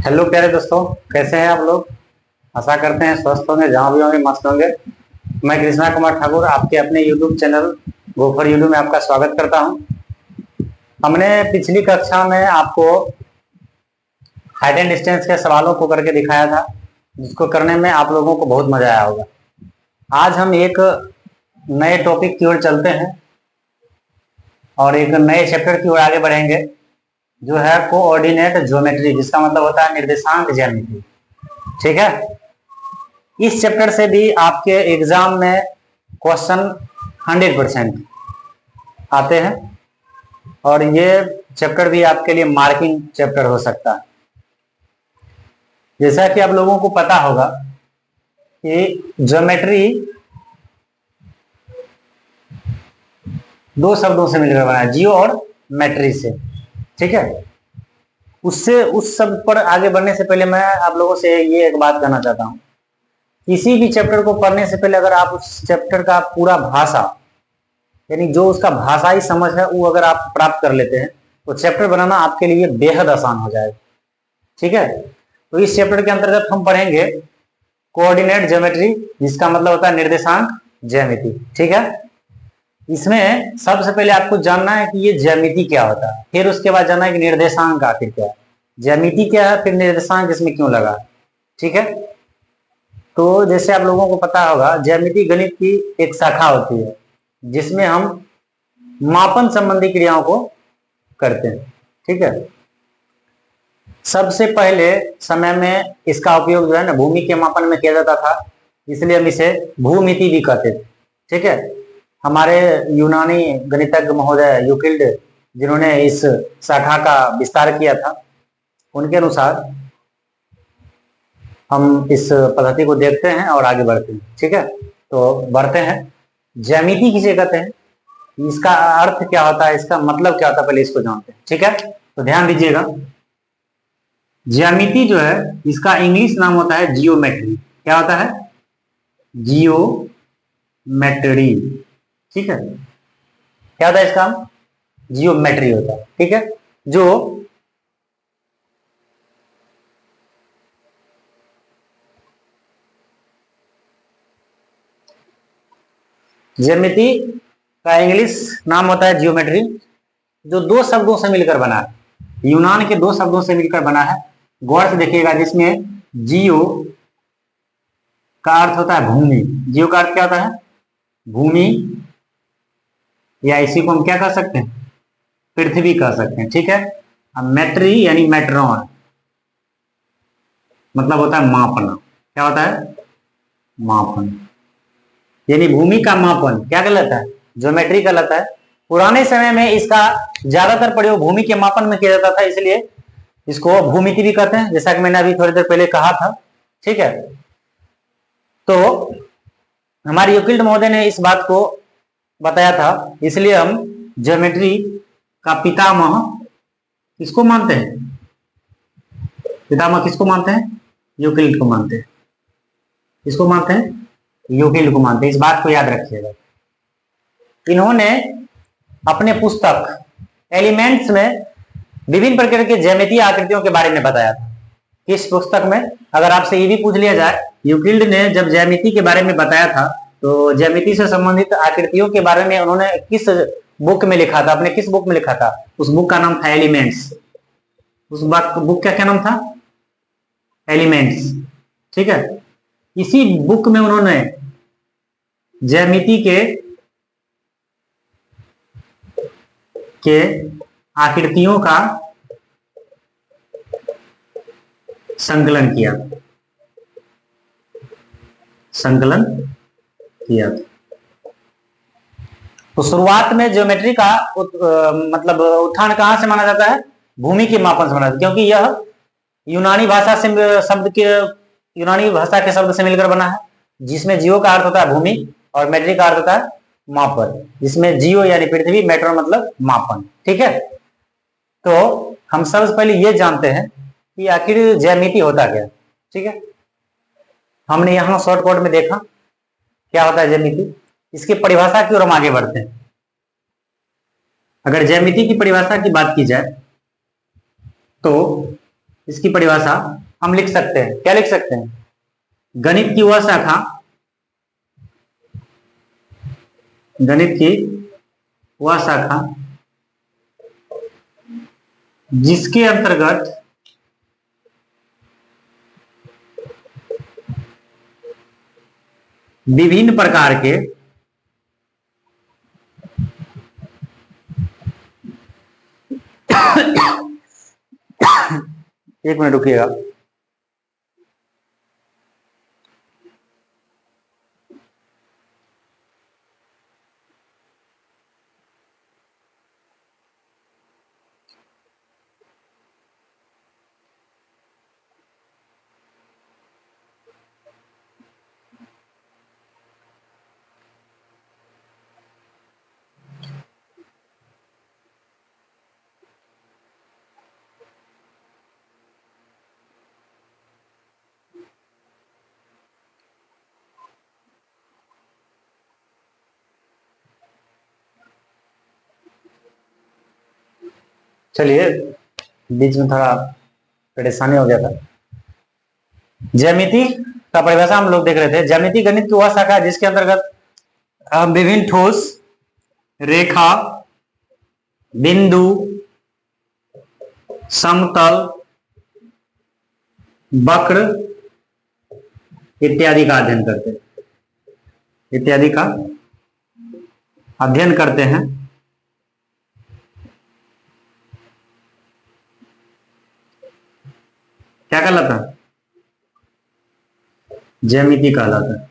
Hello प्यारे दोस्तों, कैसे हैं आप लोग। आशा करते हैं स्वस्थ होंगे, जहां भी होंगे मस्त होंगे। मैं कृष्णा कुमार ठाकुर आपके अपने YouTube channel go for YouTube में आपका स्वागत करता हूं। हमने पिछली कक्षा में आपको हाइट एंड डिस्टेंस के सवालों को करके दिखाया था, जिसको करने में आप लोगों को बहुत मजा आया होगा। आज हम एक नए टॉपिक की ओर चलते हैं और एक नए चैप्टर की ओर आगे बढ़ेंगे, जो है कोऑर्डिनेट ज्योमेट्री, जिसका मतलब होता है निर्देशांक ज्यामिति। ठीक है। इस चैप्टर से भी आपके एग्जाम में क्वेश्चन 100% आते हैं और ये चैप्टर भी आपके लिए मार्किंग चैप्टर हो सकता है। जैसा कि आप लोगों को पता होगा कि ज्योमेट्री दो शब्दों से मिलकर बना है, जियो और मैट्री से। ठीक है। उससे उस शब्द पर आगे बढ़ने से पहले मैं आप लोगों से ये एक बात कहना चाहता हूं। किसी भी चैप्टर को पढ़ने से पहले अगर आप उस चैप्टर का पूरा भाषा, यानी जो उसका भाषाई समझ है, वो अगर आप प्राप्त कर लेते हैं तो चैप्टर बनाना आपके लिए बेहद आसान हो जाएगा। ठीक है। तो इस चैप्टर के अंतर्गत हम पढ़ेंगे कोऑर्डिनेट ज्योमेट्री, जिसका मतलब होता है निर्देशांक ज्यामिति। ठीक है। इसमें सबसे पहले आपको जानना है कि ये ज्यामिति क्या होता है, फिर उसके बाद जानना है कि निर्देशांक आखिर क्या है, ज्यामिति क्या है, फिर निर्देशांक इसमें क्यों लगा। ठीक है। तो जैसे आप लोगों को पता होगा, ज्यामिति गणित की एक शाखा होती है जिसमें हम मापन संबंधी क्रियाओं को करते हैं। ठीक है। सबसे पहले समय में इसका उपयोग जो है ना भूमि के मापन में किया जाता था, इसलिए हम इसे भूमिति भी कहते थे। ठीक है। हमारे यूनानी गणितज्ञ महोदय यूक्लिड, जिन्होंने इस शाखा का विस्तार किया था, उनके अनुसार हम इस पद्धति को देखते हैं और आगे बढ़ते हैं। ठीक है। तो बढ़ते हैं। ज्यामिति किसे कहते हैं, इसका अर्थ क्या होता है, इसका मतलब क्या होता है, पहले इसको जानते हैं। ठीक है। तो ध्यान दीजिएगा, ज्यामिति जो है इसका इंग्लिश नाम होता है जियोमेट्री। क्या होता है? जियोमेट्री। ठीक है। क्या होता है इसका? जियोमेट्री होता है। ठीक है। जो ज्यामिति का इंग्लिश नाम होता है जियोमेट्री, जो दो शब्दों से मिलकर बना है, यूनान के दो शब्दों से मिलकर बना है। गौर से देखिएगा, जिसमें जियो का अर्थ होता है भूमि। जियो का अर्थ क्या होता है? भूमि, या इसी को हम क्या कह सकते हैं? पृथ्वी कह सकते हैं। ठीक है। अब मैट्री यानी मैट्रॉन, मतलब होता है मापना। क्या होता है? मापन, यानी भूमि का मापन। क्या कहलाता है? ज्योमेट्री कहलाता है। पुराने समय में इसका ज्यादातर प्रयोग भूमि के मापन में किया जाता था, इसलिए इसको भूमिति भी कहते हैं, जैसा कि मैंने अभी थोड़ी देर पहले कहा था। ठीक है। तो हमारे यूक्लिड महोदय ने इस बात को बताया था, इसलिए हम ज्योमेट्री का पितामह किसको मानते हैं? पितामह किसको मानते हैं? यूक्लिड को मानते हैं। किसको मानते हैं? यूक्लिड को मानते हैं। इस बात को याद रखिएगा। इन्होंने अपने पुस्तक एलिमेंट्स में विभिन्न प्रकार के ज्यामितीय आकृतियों के बारे में बताया था। किस पुस्तक में? अगर आपसे ये भी पूछ लिया जाए, यूक्लिड ने जब ज्यामिति के बारे में बताया था, तो ज्यामिति से संबंधित आकृतियों के बारे में उन्होंने किस बुक में लिखा था? अपने किस बुक में लिखा था? उस बुक का नाम था एलिमेंट्स। उस बुक का क्या नाम था? एलिमेंट्स। ठीक है। इसी बुक में उन्होंने ज्यामिति के आकृतियों का संकलन किया तो शुरुआत में ज्योमेट्री का मतलब उत्थान कहां से माना जाता है? भूमि के मापन से माना जाता है, क्योंकि यह यूनानी भाषा के शब्द से मिलकर बना है, जिसमें जियो का अर्थ होता है भूमि और मेट्री का अर्थ होता है मापन, जिसमें जियो यानी पृथ्वी, मेट्रो मतलब मापन। ठीक है। तो हम सबसे पहले ये जानते हैं कि आखिर ज्यामिति होता क्या है। ठीक है। हमने यहां शॉर्टकट में देखा क्या होता है ज्यामिति। इसकी परिभाषा की ओर हम आगे बढ़ते हैं। अगर ज्यामिति की परिभाषा की बात की जाए तो इसकी परिभाषा हम लिख सकते हैं, क्या लिख सकते हैं? गणित की वह शाखा, गणित की वह शाखा जिसके अंतर्गत विभिन्न प्रकार के एक मिनट रुकिएगा। चलिए, बीच में थोड़ा परेशानी हो गया था। ज्यामिति का परिभाषा हम लोग देख रहे थे। ज्यामिति गणित की वह शाखा जिसके अंतर्गत हम विभिन्न ठोस, रेखा, बिंदु, समतल, वक्र इत्यादि का अध्ययन करते हैं, इत्यादि का अध्ययन करते हैं। क्या कहलाता है? ज्यामिति कहलाता है।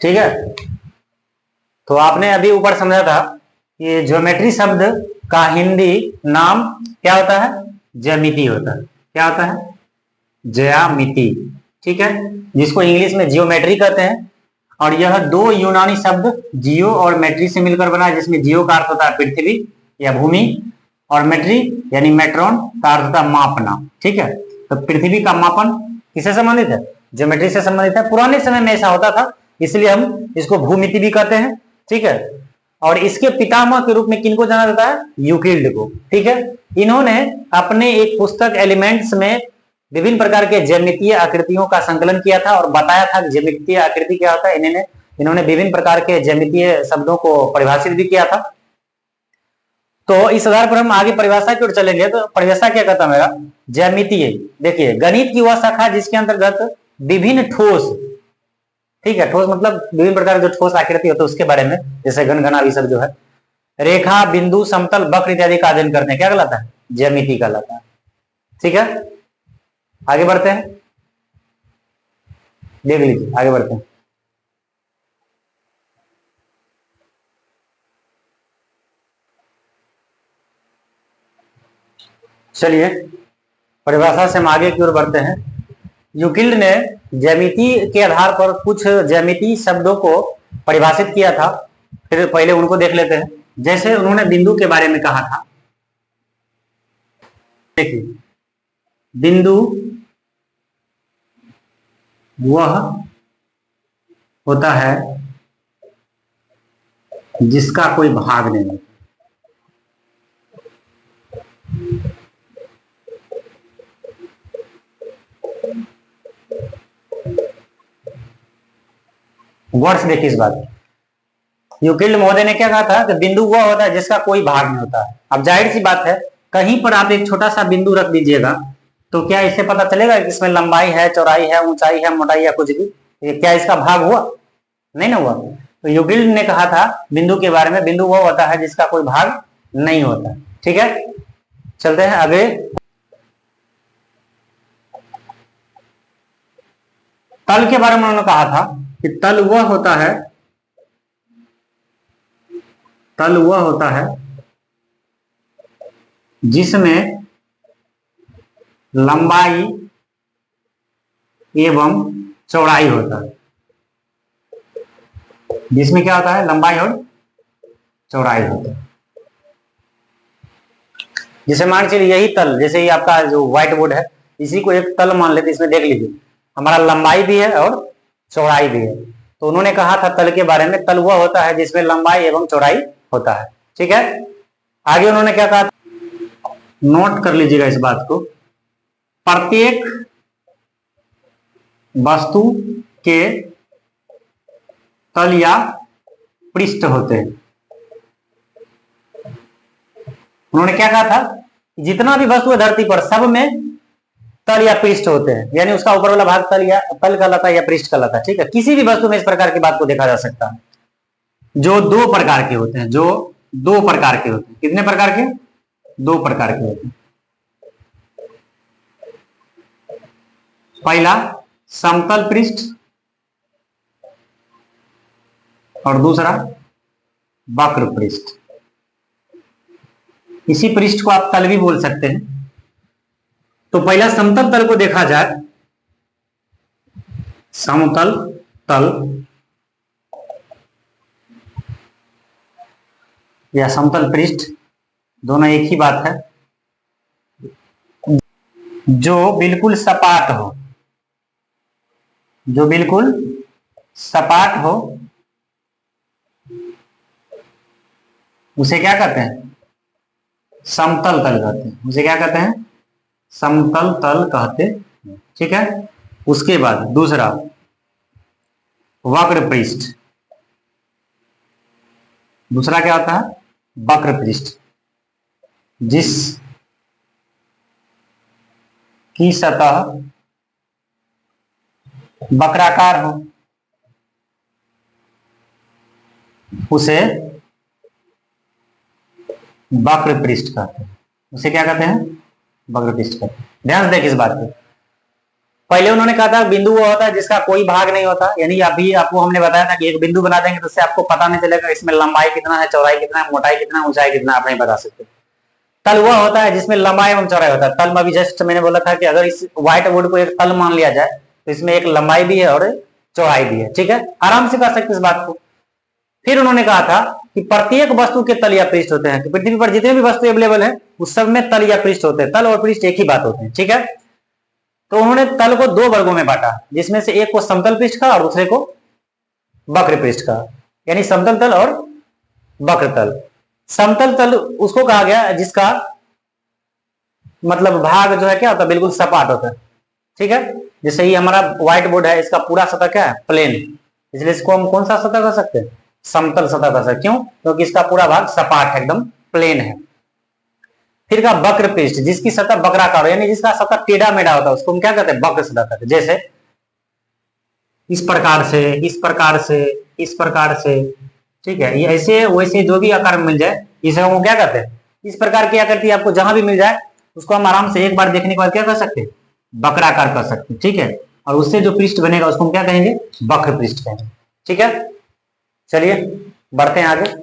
ठीक है, तो आपने अभी ऊपर समझा था कि ज्योमेट्री शब्द का हिंदी नाम क्या होता है? ज्यामिति होता है। क्या होता है? ज्यामिति। ठीक है, जिसको इंग्लिश में जियोमेट्री कहते हैं। और यह दो यूनानी शब्द जियो और मेट्री से मिलकर बना है, जिसमें जियो का अर्थ होता है पृथ्वी या भूमि, और मेट्री यानी मेट्रॉन का अर्थ होता है मापना। ठीक है, तो पृथ्वी का मापन किससे संबंधित है? ज्योमेट्री से संबंधित है। पुराने समय में ऐसा होता था, इसलिए हम इसको भूमिति भी कहते हैं। ठीक है, और इसके पितामह के रूप में किनको जाना जाता है? यूक्लिड को। ठीक है, इन्होंने अपने एक पुस्तक एलिमेंट्स में विभिन्न प्रकार के ज्यामितीय आकृतियों का संकलन किया था और बताया था कि ज्यामितीय आकृति क्या होता है। इन्होंने विभिन्न प्रकार के ज्यामितीय शब्दों को परिभाषित भी किया था। तो इस आधार पर हम आगे परिभाषा की ओर चलेंगे। तो परिभाषा क्या कहता है मेरा? ज्यामितीय, देखिए, गणित की वह शाखा जिसके अंतर्गत विभिन्न ठोस, ठीक है, ठोस मतलब विभिन्न प्रकार के जो ठोस आकृति होते हैं उसके बारे में, जैसे घन घना भी सब जो है, रेखा, बिंदु, समतल, वक्र इत्यादि का अध्ययन करते हैं। क्या कहलाता है? ज्यामिति कहलाता है। ठीक है, आगे बढ़ते हैं, देख लीजिए, आगे बढ़ते हैं। चलिए, परिभाषा से हम आगे की ओर बढ़ते हैं। यूक्लिड ने ज्यामिति के आधार पर कुछ ज्यामिति शब्दों को परिभाषित किया था। फिर पहले उनको देख लेते हैं। जैसे उन्होंने बिंदु के बारे में कहा था। देखिए, बिंदु वह होता है जिसका कोई भाग नहीं होता। गौर से देखिए इस बात। यूक्लिड महोदय ने क्या कहा था कि बिंदु वह होता है जिसका कोई भाग नहीं होता है। अब जाहिर सी बात है, कहीं पर आप एक छोटा सा बिंदु रख दीजिएगा तो क्या इससे पता चलेगा कि इसमें लंबाई है, चौड़ाई है, ऊंचाई है, मोटाई या कुछ भी? क्या इसका भाग हुआ? नहीं ना हुआ। तो यूक्लिड ने कहा था बिंदु के बारे में, बिंदु वह होता है जिसका कोई भाग नहीं होता। ठीक है, चलते हैं आगे। तल के बारे में उन्होंने कहा था कि तल वह होता है, तल वह होता है जिसमें लंबाई एवं चौड़ाई होता है। जिसमें क्या होता है? लंबाई और चौड़ाई होता है। जैसे मान चलिए यही तल, जैसे ये आपका जो व्हाइट बोर्ड है, इसी को एक तल मान लेते। इसमें देख लीजिए, हमारा लंबाई भी है और चौड़ाई भी है। तो उन्होंने कहा था तल के बारे में, तल वह होता है जिसमें लंबाई एवं चौड़ाई होता है। ठीक है, आगे उन्होंने क्या कहा? नोट कर लीजिएगा इस बात को, प्रत्येक वस्तु के तल या पृष्ठ होते हैं। उन्होंने क्या कहा था, जितना भी वस्तु है धरती पर सब में तल या पृष्ठ होते हैं, यानी उसका ऊपर वाला भाग तल कहलाता है या पृष्ठ कहलाता है। ठीक है, किसी भी वस्तु में इस प्रकार की बात को देखा जा सकता है, जो दो प्रकार के होते हैं, जो दो प्रकार के होते हैं। कितने प्रकार के? दो प्रकार के होते हैं। पहला समतल पृष्ठ और दूसरा वक्र पृष्ठ। इसी पृष्ठ को आप तल भी बोल सकते हैं। तो पहला समतल तल को देखा जाए, समतल तल या समतल पृष्ठ दोनों एक ही बात है, जो बिल्कुल सपाट हो, जो बिल्कुल सपाट हो उसे क्या कहते हैं? समतल तल कहते हैं। उसे क्या कहते हैं? समतल तल कहते हैं। ठीक है, उसके बाद दूसरा वक्र पृष्ठ। दूसरा क्या होता है? वक्र पृष्ठ, जिस की सतह वक्राकार हो उसे वक्र पृष्ठ कहते हैं। उसे क्या कहते हैं? वक्र पृष्ठ कहते हैं। ध्यान से देखिए इस बात को। पहले उन्होंने कहा था बिंदु वो होता है जिसका कोई भाग नहीं होता, यानी अभी आपको हमने बताया था कि एक बिंदु बना देंगे तो उससे आपको पता नहीं चलेगा इसमें लंबाई कितना है, चौड़ाई कितना है, मोटाई कितना, ऊंचाई कितना, आप नहीं बता सकते। तल वह होता है जिसमें लंबाई एवं चौड़ाई होता है। तल में अभी जस्ट मैंने बोला था कि अगर इस व्हाइट बोर्ड को एक तल मान लिया जाए तो इसमें एक लंबाई भी है और चौड़ाई भी है। ठीक है, आराम से कर सकते इस बात को। फिर उन्होंने कहा था कि प्रत्येक वस्तु के तल या पृष्ठ होते हैं। कि पृथ्वी पर जितने भी वस्तु अवेलेबल है उस सब में तल या पृष्ठ होते हैं। तल और पृष्ठ एक ही बात होते हैं। ठीक है, तो उन्होंने तल को दो वर्गों में बांटा, जिसमें से एक को समतल पृष्ठ का और दूसरे को वक्र पृष्ठ का, यानी समतल तल और वक्र तल। समतल तल उसको कहा गया जिसका मतलब भाग जो है क्या होता है, बिल्कुल सपाट होता है। ठीक है, जैसे ही हमारा व्हाइट बोर्ड है, इसका पूरा सतह क्या है? प्लेन। इसलिए इसको हम कौन सा सतह कर सकते हैं? समतल सतह कर सकते। क्यों? क्योंकि इसका पूरा भाग सपाट है, एकदम प्लेन है। फिर का वक्र पृष्ठ, जिसकी सतह वक्राकार हो, यानी जिसका सतह टेढ़ा मेढ़ा होता है, उसको हम क्या कहते हैं? वक्र सतह कहते हैं। जैसे इस प्रकार से, इस प्रकार से, इस प्रकार से। ठीक है, ये ऐसे वैसे जो भी आकार में मिल जाए इसे हम क्या कहते हैं? इस प्रकार की आकृति आपको जहां भी मिल जाए उसको हम आराम से एक बार देखने के बाद क्या कर सकते हैं? वक्राकार कर सकते हैं। ठीक है, और उससे जो पृष्ठ बनेगा उसको हम क्या कहेंगे? वक्र पृष्ठ कहेंगे। ठीक है, चलिए बढ़ते हैं आगे।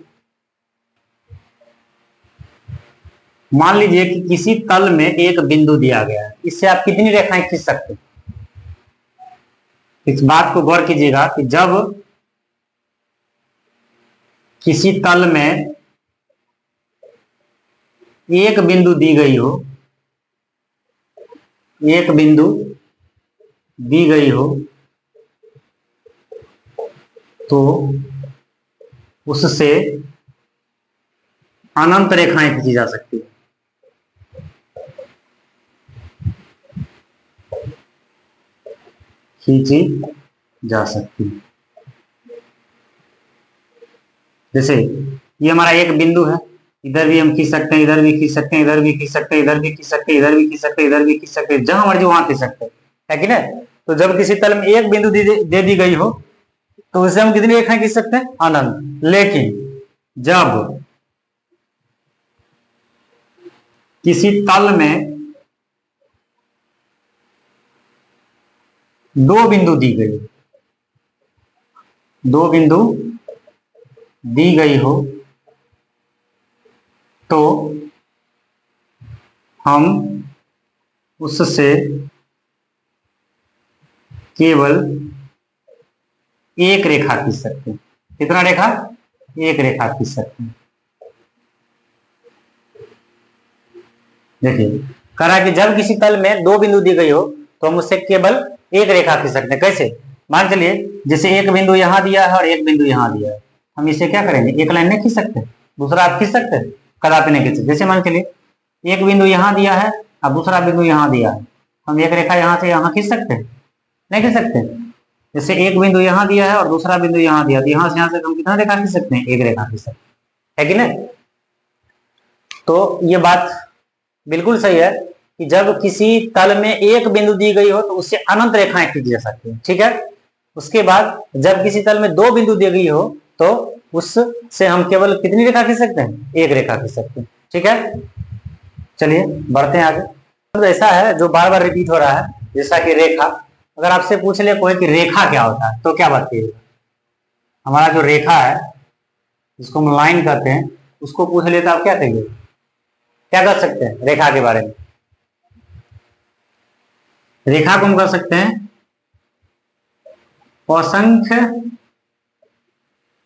मान लीजिए कि किसी तल में एक बिंदु दिया गया है, इससे आप कितनी रेखाएं खींच सकते हैं? इस बात को गौर कीजिएगा कि जब किसी तल में एक बिंदु दी गई हो, एक बिंदु दी गई हो तो उससे अनंत रेखाएं खींची जा सकती है। खींची जा सकती है। जैसे ये हमारा एक बिंदु है, इधर भी हम खींच सकते हैं, इधर भी खींच सकते हैं, इधर भी खींच सकते हैं, इधर भी खींच सकते हैं, इधर भी खींच सकते हैं, इधर भी खींच सकते हैं, जहां मर्जी वहां खींच सकते हैं, है कि नहीं? तो जब किसी तल में एक बिंदु दे दी गई हो तो उसे हम कितनी रेखाएं खींच सकते हैं? अनंत। लेकिन जब किसी तल में दो बिंदु दी गई, दो बिंदु दी गई हो तो हम उससे केवल एक रेखा खींच सकते हैं। कितना रेखा? एक रेखा खींच सकते हैं। देखिए करा कि जब किसी तल में दो बिंदु दी गई हो तो हम उससे केवल एक रेखा खींच सकते हैं। कैसे? मान चलिए जैसे एक बिंदु यहां दिया है और एक बिंदु यहां दिया है, हम इसे क्या करेंगे? एक लाइन में खींच सकते हैं। दूसरा आप खींच सकते हैं? कदापि नहीं खींच सकते। जैसे मान चलिए एक बिंदु यहाँ दिया है और दूसरा बिंदु यहाँ दिया है, हम एक रेखा यहाँ से यहाँ खींच सकते हैं? नहीं खींच सकते। जैसे एक बिंदु यहाँ दिया है और दूसरा बिंदु यहाँ दिया, तो यहाँ से हम कितना रेखा खींच सकते हैं? एक रेखा खींच सकते हैं, है कि नहीं? तो ये बात बिल्कुल सही है कि जब किसी तल में एक बिंदु दी गई हो तो उससे अनंत रेखाएं खींची जा सकती हैं, ठीक है। उसके बाद जब किसी तल में दो बिंदु दी गई हो तो उससे हम केवल कितनी रेखा खींच सकते हैं? एक रेखा खींच सकते हैं, ठीक है। चलिए बढ़ते हैं आगे। तो ऐसा है जो बार बार रिपीट हो रहा है, जैसा कि रेखा। अगर आपसे पूछ ले कोई कि रेखा क्या होता है तो क्या बात करिएगा? हमारा जो रेखा है जिसको हम लाइन कहते हैं, उसको पूछ ले तो आप क्या कहेंगे? क्या कर सकते हैं रेखा के बारे में? रेखा को हम कर सकते हैं असंख्य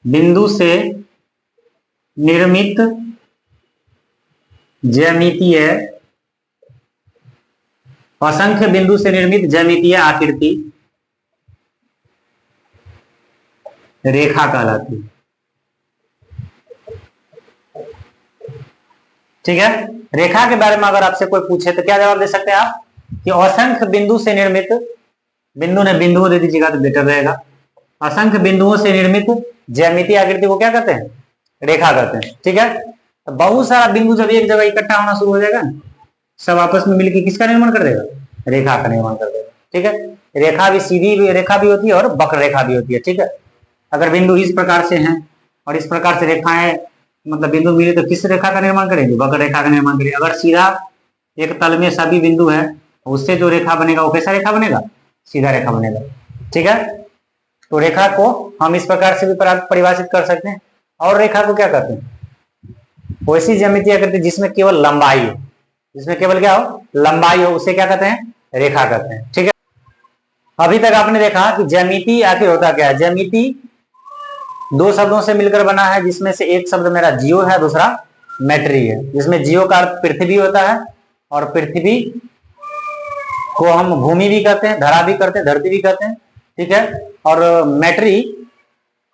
बिंदु से निर्मित ज्यामितीय, असंख्य बिंदु से निर्मित ज्यामितीय आकृति रेखा कहलाती है, ठीक है। रेखा के बारे में अगर आपसे कोई पूछे तो क्या जवाब दे सकते हैं आप? कि असंख्य बिंदु से निर्मित, बिंदु ने बिंदुओं दे दीजिएगा तो बेटर रहेगा। असंख्य बिंदुओं से निर्मित ज्यामितीय आकृति को क्या कहते हैं? रेखा कहते हैं, ठीक है। तो बहुत सारा बिंदु जब एक जगह इकट्ठा होना शुरू हो जाएगा, सब आपस में मिलकर किसका निर्माण कर देगा? रेखा का निर्माण कर देगा, ठीक है। रेखा भी सीधी भी रेखा भी होती है और वक्र रेखा भी होती है, ठीक है। अगर बिंदु इस प्रकार से हैं और इस प्रकार से रेखाएं मतलब बिंदु मिले तो किस रेखा का निर्माण करेंगे? वक्र रेखा का निर्माण करेंगे। अगर सीधा एक तल में सभी बिंदु है, उससे जो रेखा बनेगा वो कैसा रेखा बनेगा? सीधा रेखा बनेगा, ठीक है। तो रेखा को हम इस प्रकार से भी परिभाषित कर सकते हैं। और रेखा को क्या कहते हैं? वैसी ज्यामितीय आकृति जिसमें केवल लंबाई हो, जिसमें केवल क्या हो? लंबाई हो, उसे क्या कहते हैं? रेखा कहते हैं, ठीक है। अभी तक आपने देखा कि ज्यामिति आखिर होता क्या है। ज्यामिति दो शब्दों से मिलकर बना है, जिसमें से एक शब्द मेरा जियो है, दूसरा मैट्री है। जिसमें जियो का अर्थ पृथ्वी होता है और पृथ्वी को हम भूमि भी कहते हैं, धरा भी कहते हैं, धरती भी कहते हैं, ठीक है। और मैट्री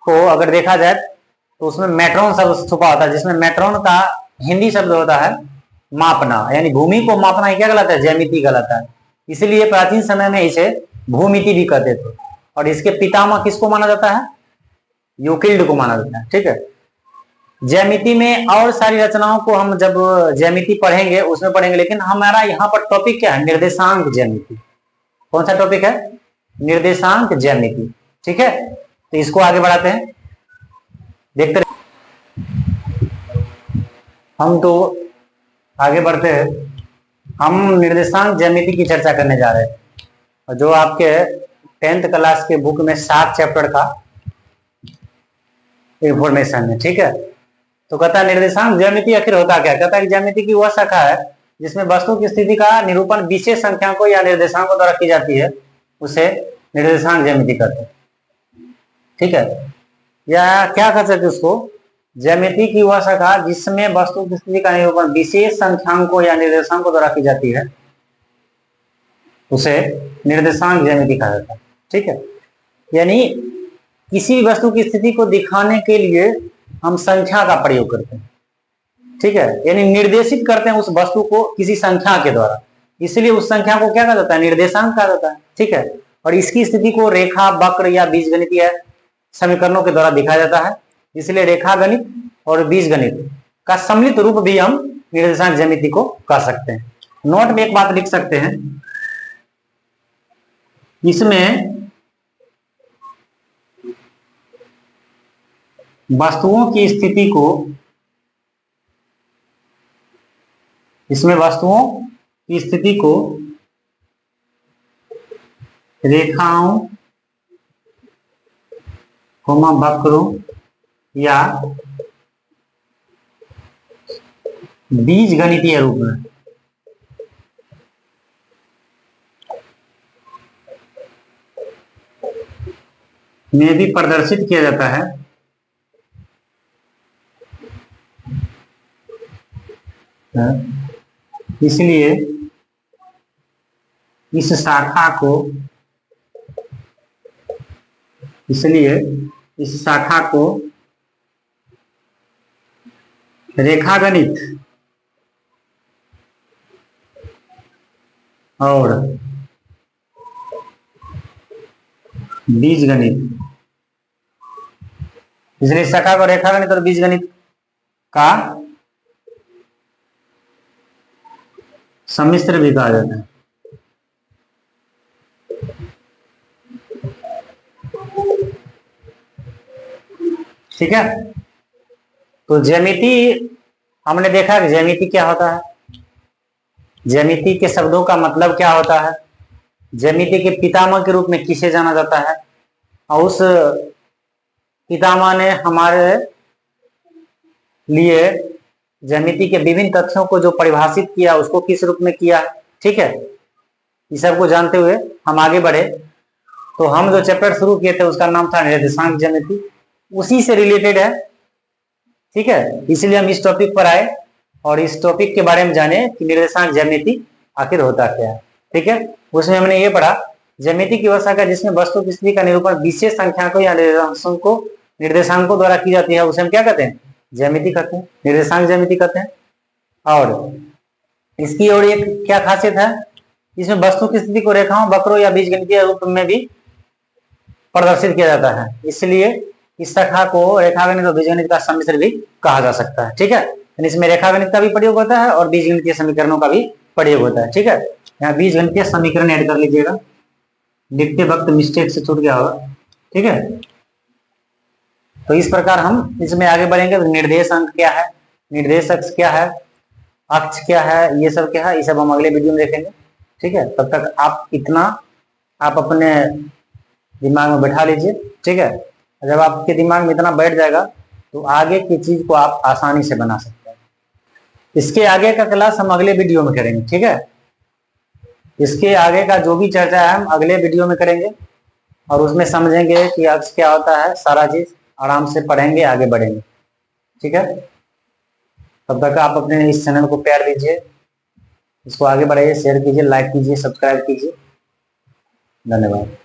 को अगर देखा जाए तो उसमें मैट्रॉन शब्द छुपा होता है, जिसमें मैट्रॉन का हिंदी शब्द होता है मापना, यानी भूमि को मापना ही क्या कहलाता है? ज्यामिति कहलाता है। इसलिए प्राचीन समय में इसे भूमिति भी कहते थे। और इसके पितामह किसको माना जाता है? यूक्लिड को माना जाता है, ठीक है। ज्यामिति में और सारी रचनाओं को हम जब ज्यामिति पढ़ेंगे उसमें पढ़ेंगे, लेकिन हमारा यहाँ पर टॉपिक क्या है? निर्देशांक ज्यामिति। कौन सा टॉपिक है? निर्देशांक ज्यामिति, ठीक है। तो इसको आगे बढ़ाते हैं, देखते रहे। हम तो आगे बढ़ते हैं, हम निर्देशांक ज्यामिति की चर्चा करने जा रहे हैं। और जो आपके 10th क्लास के बुक में 7 चैप्टर का इंफॉर्मेशन है, ठीक है। तो कहता है निर्देशांक ज्यामिति आखिर होता क्या? कहता है कि ज्यामिति की वह शाखा है जिसमें वस्तु की स्थिति का निरूपण विशेष संख्याकों या निर्देशांकों द्वारा की जाती है, उसे निर्देशांक ज्यामिति कहते हैं, ठीक है। या क्या कह सकते उसको? ज्यामिति की वह शाखा जिसमें वस्तु की स्थिति का निरूपण विशेष संख्याकों या निर्देशांकों द्वारा की जाती है, उसे निर्देशांक ज्यामिति कहा जाता है, ठीक है। यानी किसी वस्तु की स्थिति को दिखाने के लिए हम संख्या का प्रयोग करते हैं, ठीक है। यानी निर्देशित करते हैं उस वस्तु को किसी संख्या के द्वारा, इसलिए उस संख्या को क्या कहा जाता है? निर्देशांक कहा जाता है, ठीक है। और इसकी स्थिति को रेखा, वक्र या बीजगणितीय समीकरणों के द्वारा दिखाया जाता है, इसलिए रेखा गणित और बीजगणित का सम्मिलित रूप भी हम निर्देशांक ज्यामिति को कह सकते हैं। नोट में एक बात लिख सकते हैं, इसमें वस्तुओं की स्थिति को, इसमें वस्तुओं की स्थिति को रेखाओं, वक्रों या बीजगणितीय रूप में भी प्रदर्शित किया जाता है, इसलिए इस शाखा को रेखागणित और बीजगणित, इसलिए शाखा को रेखागणित और बीजगणित का सम्मिश्र भी कहा जाता है। ठीक है, तो ज्यामिति हमने देखा कि ज्यामिति क्या होता है, ज्यामिति के शब्दों का मतलब क्या होता है, ज्यामिति के पितामह के रूप में किसे जाना जाता है, और उस पितामह ने हमारे लिए ज्यामिति के विभिन्न तथ्यों को जो परिभाषित किया उसको किस रूप में किया। ठीक है, इस सब को जानते हुए हम आगे बढ़े। तो हम जो चैप्टर शुरू किए थे उसका नाम था निर्देशांक ज्यामिति, उसी से रिलेटेड है। ठीक है, इसलिए हम इस टॉपिक पर आए और इस टॉपिक के बारे में जाने कि निर्देशांक ज्यामिति आखिर होता क्या है। ठीक है, उसमें हमने ये पढ़ा ज्यामिति की वह शाखा जिसमें वस्तु की स्थिति का निरूपण विशेष संख्याकों या निर्देशांकों द्वारा की जाती है, उसे हम क्या कहते हैं, ज्यामिति कहते हैं, निर्देशांक ज्यामिति कहते हैं। और इसकी और एक क्या खासियत है, इसमें वस्तु की स्थिति को रेखाओं, वक्रों या बीजगणितीय रूप में भी प्रदर्शित किया जाता है, इसलिए इस शाखा को रेखागणित और बीजगणित का सम्मिश्र भी कहा जा सकता है। ठीक है, इसमें रेखागणित का भी प्रयोग होता है और बीजगणितीय समीकरणों का भी प्रयोग होता है। ठीक है, यहाँ बीजगणितीय समीकरण ऐड कर लीजिएगा, लिखते वक्त मिस्टेक से छूट गया होगा। ठीक है, तो इस प्रकार हम इसमें आगे बढ़ेंगे। निर्देश अंक क्या है, निर्देश अक्ष क्या है, अक्ष क्या है, ये सब क्या है, ये सब हम अगले वीडियो में देखेंगे। ठीक है, तब तक आप इतना आप अपने दिमाग में बैठा लीजिए। ठीक है, जब आपके दिमाग में इतना बैठ जाएगा तो आगे की चीज को आप आसानी से बना सकते हैं। इसके आगे का क्लास हम अगले वीडियो में करेंगे। ठीक है, इसके आगे का जो भी चर्चा है हम अगले वीडियो में करेंगे और उसमें समझेंगे कि अक्ष क्या होता है, सारा चीज आराम से पढ़ेंगे, आगे बढ़ेंगे। ठीक है, तब तक आप अपने इस चैनल को प्यार दीजिए, इसको आगे बढ़ाइए, शेयर कीजिए, लाइक कीजिए, सब्सक्राइब कीजिए। धन्यवाद।